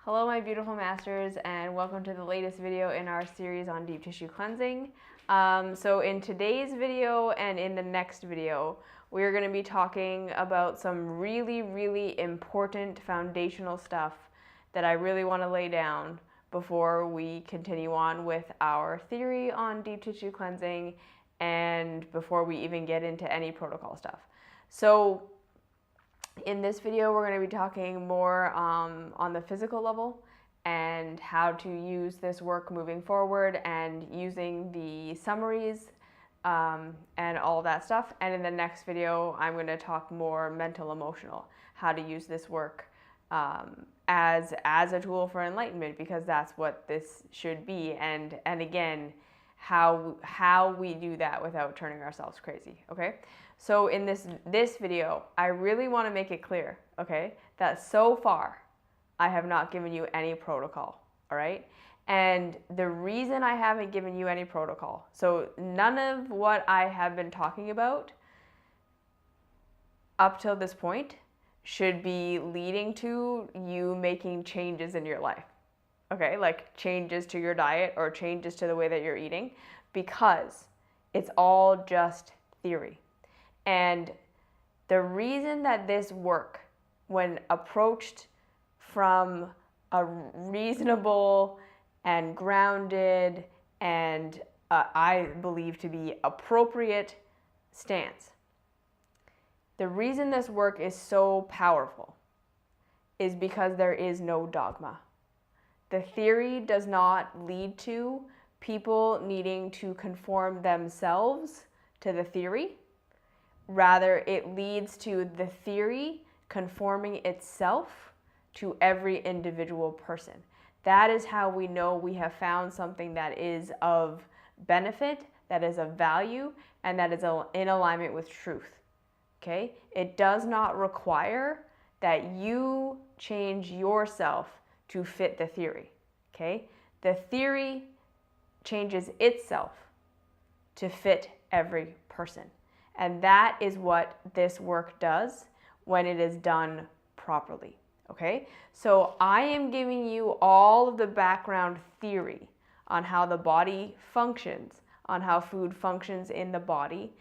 Hello my beautiful masters, and welcome to the latest video in our series on deep tissue cleansing. So in today's video and in the next video, we're going to be talking about some really important foundational stuff that I really want to lay down before we continue on with our theory on deep tissue cleansing and before we even get into any protocol stuff. So in this video, we're going to be talking more on the physical level and how to use this work moving forward and using the summaries and all that stuff. And in the next video, I'm going to talk more mental, emotional, how to use this work as a tool for enlightenment, because that's what this should be. And again, how we do that without turning ourselves crazy, okay? So in this video, I really want to make it clear, okay, that so far I have not given you any protocol, all right? And the reason I haven't given you any protocol, so none of what I have been talking about up till this point should be leading to you making changes in your life, okay? Like changes to your diet or changes to the way that you're eating, because it's all just theory. And the reason that this work, when approached from a reasonable and grounded and I believe to be appropriate stance, the reason this work is so powerful is because there is no dogma. The theory does not lead to people needing to conform themselves to the theory. Rather, it leads to the theory conforming itself to every individual person. That is how we know we have found something that is of benefit, that is of value, and that is in alignment with truth. Okay? It does not require that you change yourself to fit the theory. Okay? The theory changes itself to fit every person. And that is what this work does when it is done properly, okay? So I am giving you all of the background theory on how the body functions, on how food functions in the body,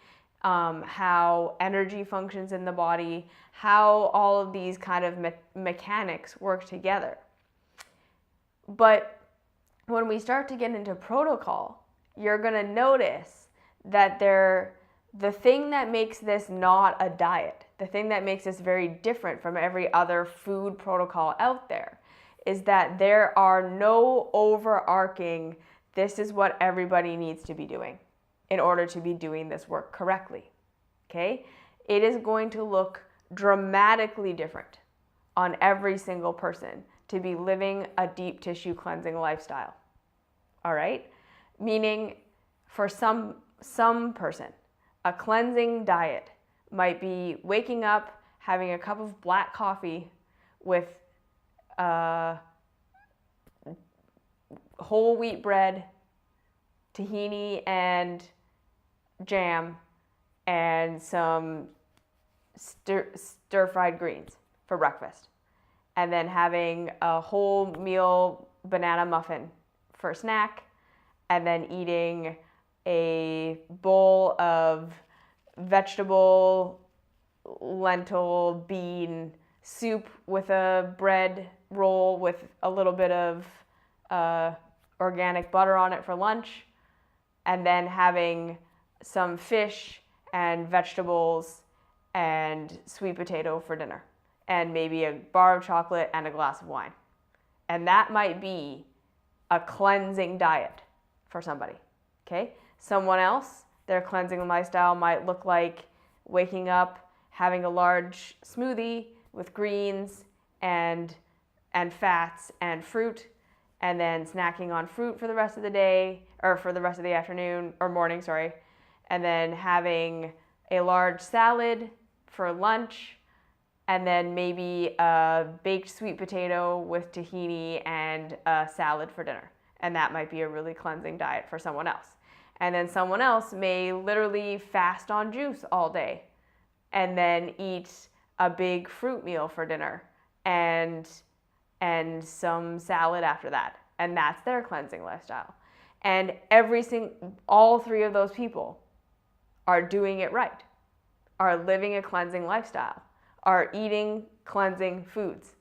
how energy functions in the body, how all of these kind of mechanics work together. But when we start to get into protocol, you're gonna notice that the thing that makes this not a diet, the thing that makes this very different from every other food protocol out there, is that there are no overarching, this is what everybody needs to be doing in order to be doing this work correctly, okay? It is going to look dramatically different on every single person to be living a deep tissue cleansing lifestyle, all right? Meaning for some person, a cleansing diet might be waking up, having a cup of black coffee with whole wheat bread, tahini and jam, and some stir-fried greens for breakfast. And then having a whole meal banana muffin for a snack, and then eating a bowl of vegetable, lentil, bean soup with a bread roll with a little bit of organic butter on it for lunch, and then having some fish and vegetables and sweet potato for dinner, and maybe a bar of chocolate and a glass of wine. And that might be a cleansing diet for somebody, okay? Someone else, their cleansing lifestyle might look like waking up, having a large smoothie with greens and fats and fruit, and then snacking on fruit for the rest of the day, or for the rest of the afternoon, or morning, sorry, and then having a large salad for lunch, and then maybe a baked sweet potato with tahini and a salad for dinner. And that might be a really cleansing diet for someone else. And then someone else may literally fast on juice all day and then eat a big fruit meal for dinner and and some salad after that. And that's their cleansing lifestyle. And all three of those people are doing it right, are living a cleansing lifestyle, are eating cleansing foods.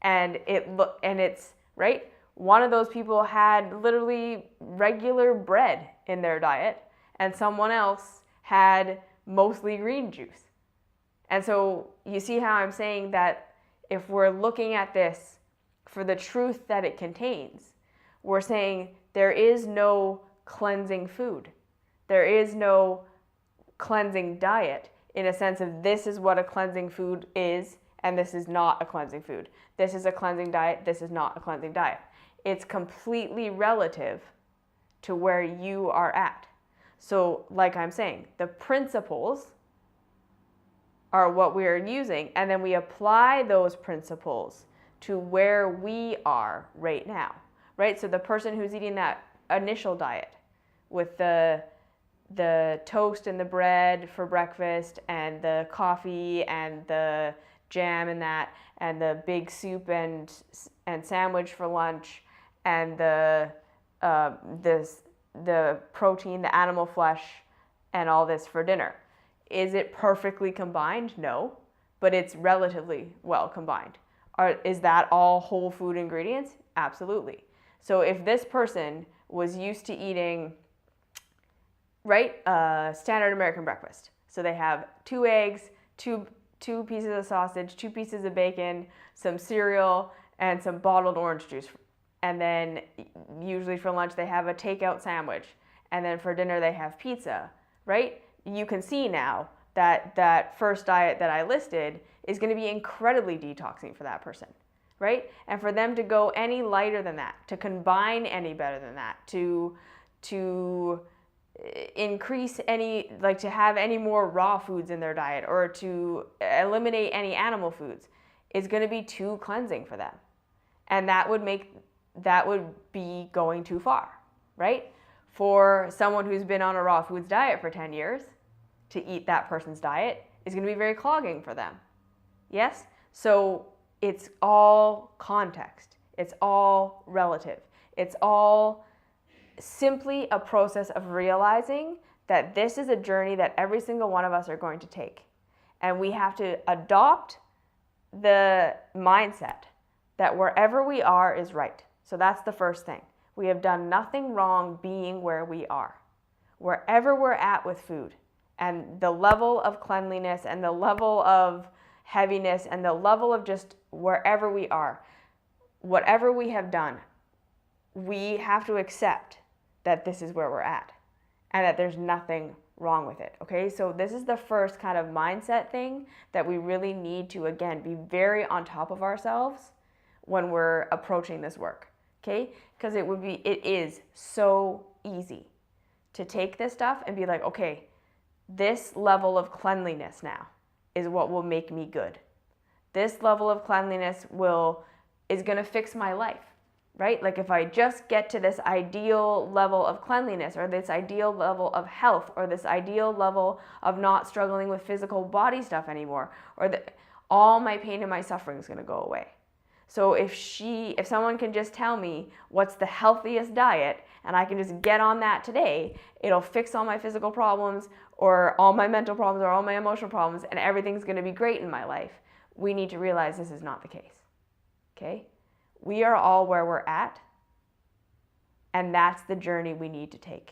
And it's right. One of those people had literally regular bread in their diet, and someone else had mostly green juice. And so you see how I'm saying that if we're looking at this for the truth that it contains, we're saying there is no cleansing food. There is no cleansing diet in a sense of this is what a cleansing food is and this is not a cleansing food. This is a cleansing diet, this is not a cleansing diet. It's completely relative to where you are at. So like I'm saying, the principles are what we are using, and then we apply those principles to where we are right now, right? So the person who's eating that initial diet with the toast and the bread for breakfast and the coffee and the jam and that and the big soup and sandwich for lunch and the protein, the animal flesh and all this for dinner. Is it perfectly combined? No, but it's relatively well combined. Is that all whole food ingredients? Absolutely. So if this person was used to eating, right, standard American breakfast, so they have 2 eggs, two pieces of sausage, 2 pieces of bacon, some cereal, and some bottled orange juice. And then usually for lunch they have a takeout sandwich. And then for dinner they have pizza, right? You can see now that that first diet that I listed is going to be incredibly detoxing for that person, right? And for them to go any lighter than that, to combine any better than that, to increase any, like to have any more raw foods in their diet or to eliminate any animal foods is going to be too cleansing for them. And that would be going too far, right? For someone who's been on a raw foods diet for 10 years, to eat that person's diet is going to be very clogging for them. Yes? So it's all context. It's all relative. It's all simply a process of realizing that this is a journey that every single one of us are going to take. And we have to adopt the mindset that wherever we are is right. So that's the first thing. We have done nothing wrong being where we are. Wherever we're at with food, and the level of cleanliness and the level of heaviness and the level of just wherever we are, whatever we have done, we have to accept that this is where we're at and that there's nothing wrong with it, okay? So this is the first kind of mindset thing that we really need to, again, be very on top of ourselves when we're approaching this work, okay? Because it is so easy to take this stuff and be like, okay, this level of cleanliness now is what will make me good. This level of cleanliness is going to fix my life, right? Like if I just get to this ideal level of cleanliness or this ideal level of health or this ideal level of not struggling with physical body stuff anymore, all my pain and my suffering is going to go away. So if someone can just tell me what's the healthiest diet and I can just get on that today, it'll fix all my physical problems or all my mental problems or all my emotional problems and everything's going to be great in my life. We need to realize this is not the case, okay? We are all where we're at, and that's the journey we need to take.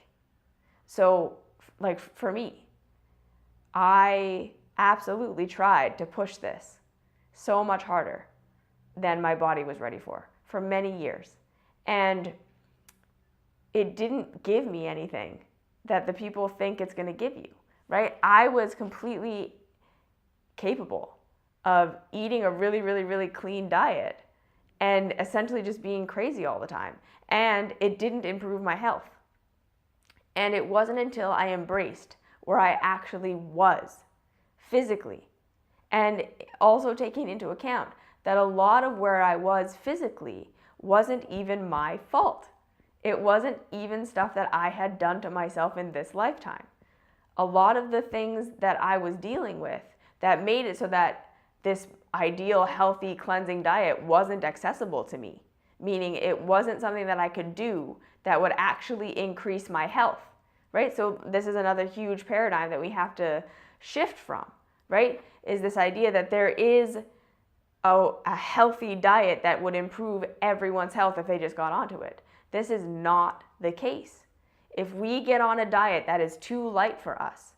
So, like for me, I absolutely tried to push this so much harder than my body was ready for many years. And it didn't give me anything that the people think it's going to give you, right? I was completely capable of eating a really, really, really clean diet and essentially just being crazy all the time. And it didn't improve my health. And it wasn't until I embraced where I actually was physically, and also taking into account that a lot of where I was physically wasn't even my fault. It wasn't even stuff that I had done to myself in this lifetime. A lot of the things that I was dealing with that made it so that this ideal, healthy, cleansing diet wasn't accessible to me, meaning it wasn't something that I could do that would actually increase my health, right? So this is another huge paradigm that we have to shift from, right? Is this idea that there is a healthy diet that would improve everyone's health if they just got onto it. This is not the case. If we get on a diet that is too light for us,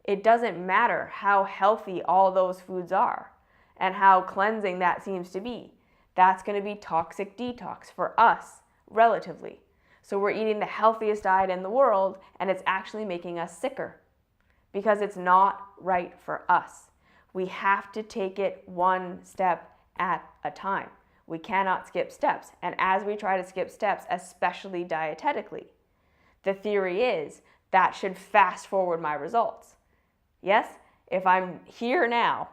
it doesn't matter how healthy all those foods are and how cleansing that seems to be. That's going to be toxic detox for us, relatively. So we're eating the healthiest diet in the world, and it's actually making us sicker because it's not right for us. We have to take it one step at a time. We cannot skip steps. And as we try to skip steps, especially dietetically, the theory is that should fast forward my results. Yes, if I'm here now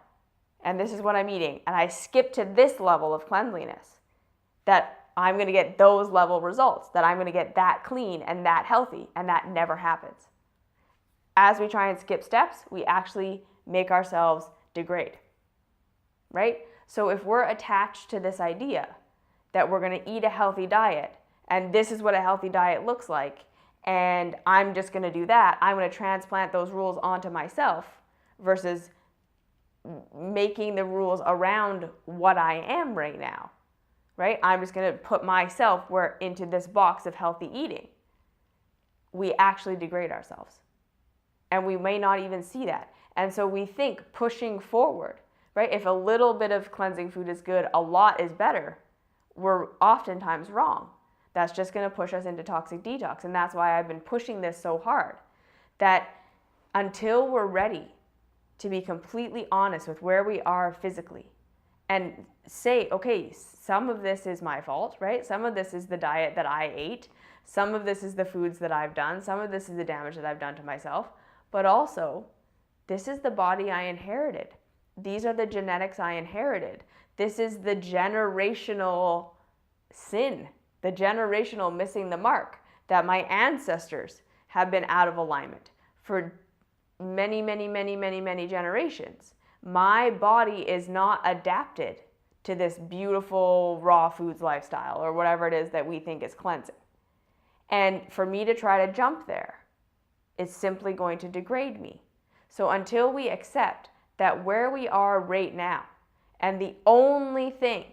and this is what I'm eating and I skip to this level of cleanliness, that I'm going to get those level results, that I'm going to get that clean and that healthy, and that never happens. As we try and skip steps, we actually make ourselves degrade, right? So if we're attached to this idea that we're going to eat a healthy diet and this is what a healthy diet looks like, and I'm just going to do that, I'm going to transplant those rules onto myself versus making the rules around what I am right now, right? I'm just going to put myself into this box of healthy eating. We actually degrade ourselves. And we may not even see that. And so we think pushing forward, right? If a little bit of cleansing food is good, a lot is better. We're oftentimes wrong. That's just going to push us into toxic detox. And that's why I've been pushing this so hard, that until we're ready to be completely honest with where we are physically and say, okay, some of this is my fault, right? Some of this is the diet that I ate. Some of this is the foods that I've done. Some of this is the damage that I've done to myself. But also, this is the body I inherited. These are the genetics I inherited. This is the generational sin, the generational missing the mark, that my ancestors have been out of alignment for many, many, many, many, many generations. My body is not adapted to this beautiful raw foods lifestyle or whatever it is that we think is cleansing. And for me to try to jump there is simply going to degrade me. So until we accept that where we are right now, and the only thing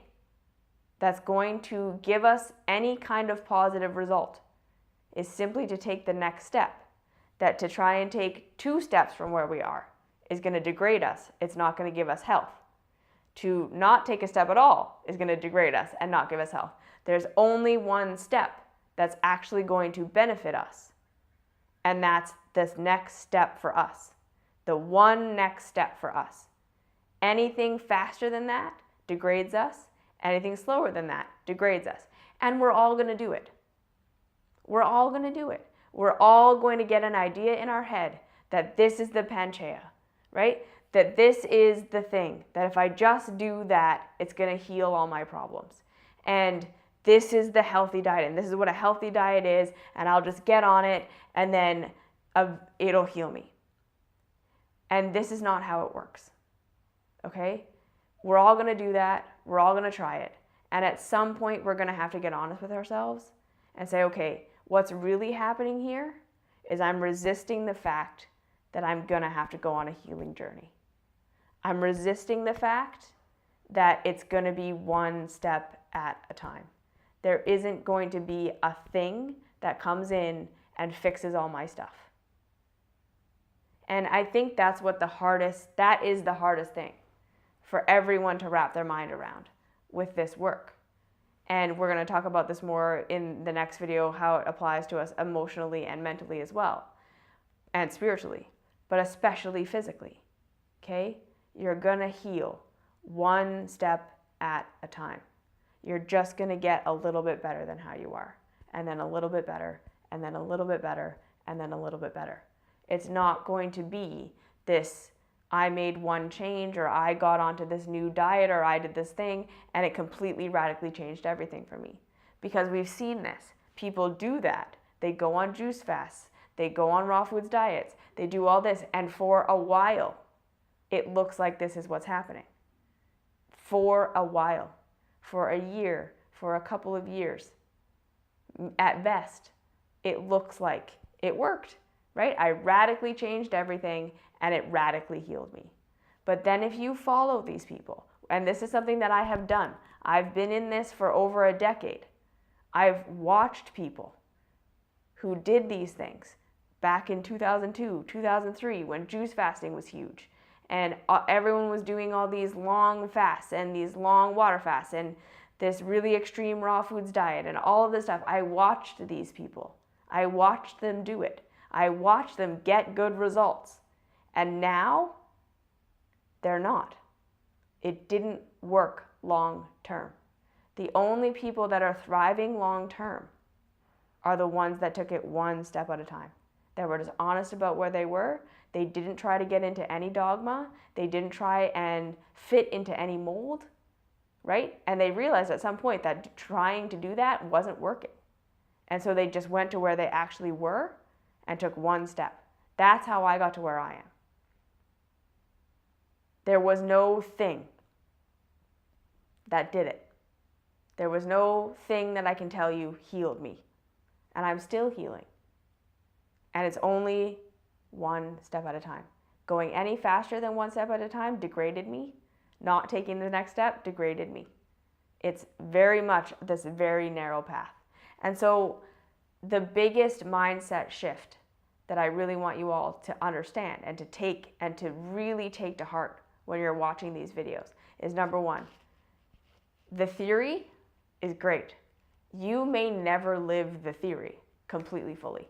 that's going to give us any kind of positive result is simply to take the next step, that to try and take 2 steps from where we are is going to degrade us. It's not going to give us health. To not take a step at all is going to degrade us and not give us health. There's only one step that's actually going to benefit us, and that's this next step for us. The one next step for us. Anything faster than that degrades us. Anything slower than that degrades us. And we're all going to do it. We're all going to do it. We're all going to get an idea in our head that this is the panacea, right? That this is the thing, that if I just do that, it's going to heal all my problems. And this is the healthy diet, and this is what a healthy diet is, and I'll just get on it, and then it'll heal me. And this is not how it works, okay? We're all going to do that. We're all going to try it. And at some point, we're going to have to get honest with ourselves and say, okay, what's really happening here is I'm resisting the fact that I'm going to have to go on a healing journey. I'm resisting the fact that it's going to be one step at a time. There isn't going to be a thing that comes in and fixes all my stuff. And I think that is the hardest thing for everyone to wrap their mind around with this work. And we're going to talk about this more in the next video, how it applies to us emotionally and mentally as well, and spiritually, but especially physically, okay? You're going to heal one step at a time. You're just going to get a little bit better than how you are, and then a little bit better, and then a little bit better, and then a little bit better. It's not going to be this, I made one change, or I got onto this new diet, or I did this thing, and it completely radically changed everything for me. Because we've seen this. People do that. They go on juice fasts. They go on raw foods diets. They do all this, and for a while, it looks like this is what's happening. for a while, for a year, for a couple of years. At best, it looks like it worked, right? I radically changed everything and it radically healed me. But then if you follow these people, and this is something that I have done, I've been in this for over a decade. I've watched people who did these things back in 2002, 2003, when juice fasting was huge. And everyone was doing all these long fasts and these long water fasts and this really extreme raw foods diet and all of this stuff. I watched these people. I watched them do it. I watched them get good results. And now, they're not. It didn't work long term. The only people that are thriving long term are the ones that took it one step at a time. That were just honest about where they were. They didn't try to get into any dogma. They didn't try and fit into any mold, right? And they realized at some point that trying to do that wasn't working. And so they just went to where they actually were and took one step. That's how I got to where I am. There was no thing that did it. There was no thing that I can tell you healed me. And I'm still healing. And it's only one step at a time. Going any faster than one step at a time degraded me. Not taking the next step degraded me. It's very much this very narrow path. And so the biggest mindset shift that I really want you all to understand and to take and to really take to heart when you're watching these videos is, number one, the theory is great. You may never live the theory completely fully.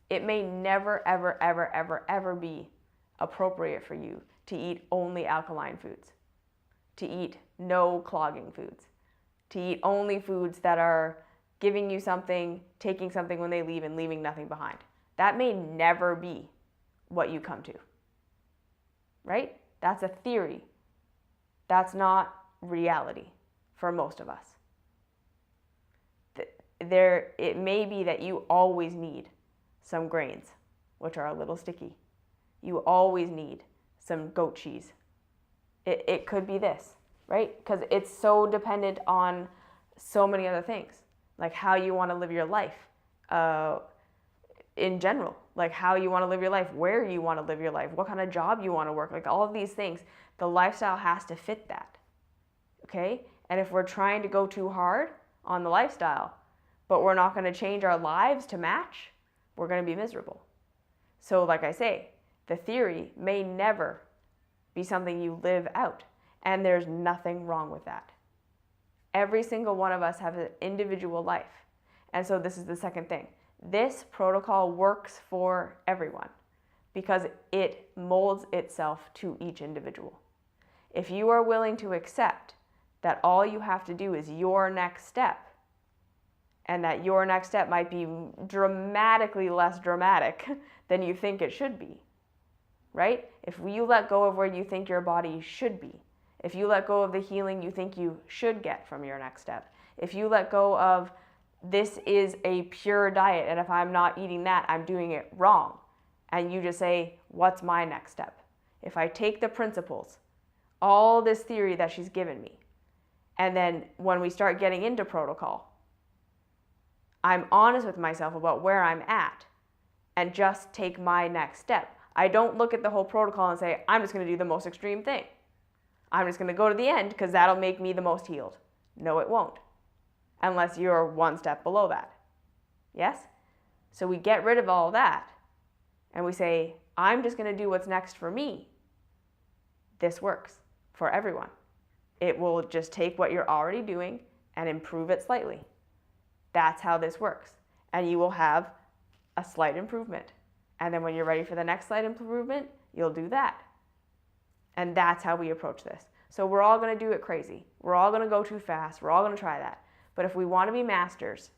It may never, ever, ever, ever, ever be appropriate for you to eat only alkaline foods, to eat no clogging foods, to eat only foods that are giving you something, taking something when they leave, and leaving nothing behind. That may never be what you come to, right? That's a theory. That's not reality for most of us. It may be that you always need some grains, which are a little sticky. You always need some goat cheese. It could be this, right? Because it's so dependent on so many other things, like how you want to live your life in general, like how you want to live your life, where you want to live your life, what kind of job you want to work, like all of these things. The lifestyle has to fit that, okay? And if we're trying to go too hard on the lifestyle, but we're not going to change our lives to match, we're going to be miserable. So like I say, the theory may never be something you live out, and there's nothing wrong with that. Every single one of us has an individual life. And so this is the second thing. This protocol works for everyone because it molds itself to each individual. If you are willing to accept that all you have to do is your next step, and that your next step might be dramatically less dramatic than you think it should be, right? If you let go of where you think your body should be, if you let go of the healing you think you should get from your next step, if you let go of this is a pure diet and if I'm not eating that, I'm doing it wrong, and you just say, what's my next step? If I take the principles, all this theory that she's given me, and then when we start getting into protocol, I'm honest with myself about where I'm at and just take my next step. I don't look at the whole protocol and say, I'm just going to do the most extreme thing. I'm just going to go to the end because that'll make me the most healed. No, it won't. Unless you're one step below that. Yes? So we get rid of all that and we say, I'm just going to do what's next for me. This works for everyone. It will just take what you're already doing and improve it slightly. That's how this works. And you will have a slight improvement. And then when you're ready for the next slight improvement, you'll do that. And that's how we approach this. So we're all going to do it crazy. We're all going to go too fast. We're all going to try that. But if we want to be masters,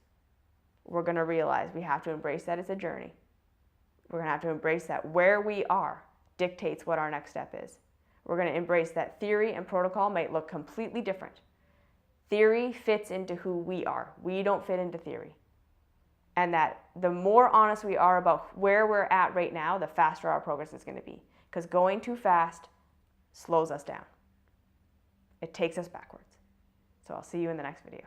we're going to realize we have to embrace that it's a journey. We're going to have to embrace that where we are dictates what our next step is. We're going to embrace that theory and protocol might look completely different. Theory fits into who we are. We don't fit into theory. And that the more honest we are about where we're at right now, the faster our progress is going to be. Because going too fast slows us down. It takes us backwards. So I'll see you in the next video.